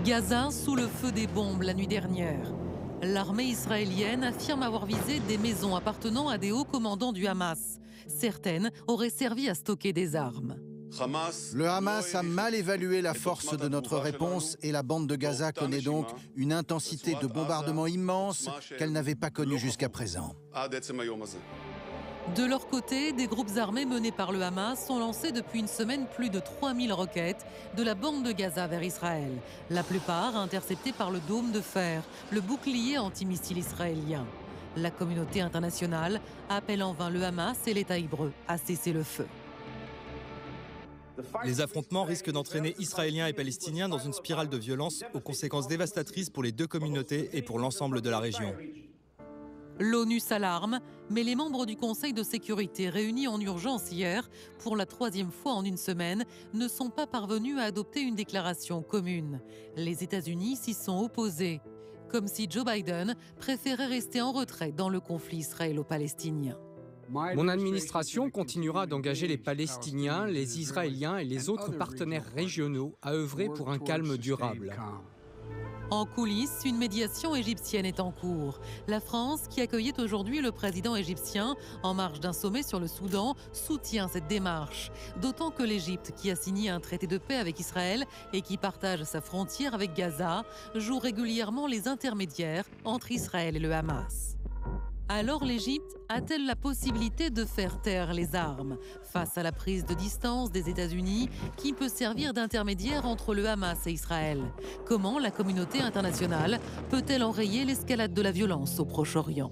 Gaza sous le feu des bombes la nuit dernière. L'armée israélienne affirme avoir visé des maisons appartenant à des hauts commandants du Hamas. Certaines auraient servi à stocker des armes. Le Hamas a mal évalué la force de notre réponse et la bande de Gaza connaît donc une intensité de bombardement immense qu'elle n'avait pas connue jusqu'à présent. De leur côté, des groupes armés menés par le Hamas ont lancé depuis une semaine plus de 3000 roquettes de la bande de Gaza vers Israël. La plupart interceptées par le dôme de fer, le bouclier antimissile israélien. La communauté internationale appelle en vain le Hamas et l'État hébreu à cesser le feu. Les affrontements risquent d'entraîner Israéliens et Palestiniens dans une spirale de violence aux conséquences dévastatrices pour les deux communautés et pour l'ensemble de la région. L'ONU s'alarme, mais les membres du Conseil de sécurité réunis en urgence hier, pour la 3e fois en une semaine, ne sont pas parvenus à adopter une déclaration commune. Les États-Unis s'y sont opposés, comme si Joe Biden préférait rester en retrait dans le conflit israélo-palestinien. Mon administration continuera d'engager les Palestiniens, les Israéliens et les autres partenaires régionaux à œuvrer pour un calme durable. En coulisses, une médiation égyptienne est en cours. La France, qui accueillait aujourd'hui le président égyptien en marge d'un sommet sur le Soudan, soutient cette démarche. D'autant que l'Égypte, qui a signé un traité de paix avec Israël et qui partage sa frontière avec Gaza, joue régulièrement les intermédiaires entre Israël et le Hamas. Alors l'Égypte a-t-elle la possibilité de faire taire les armes face à la prise de distance des États-Unis qui peut servir d'intermédiaire entre le Hamas et Israël? Comment la communauté internationale peut-elle enrayer l'escalade de la violence au Proche-Orient?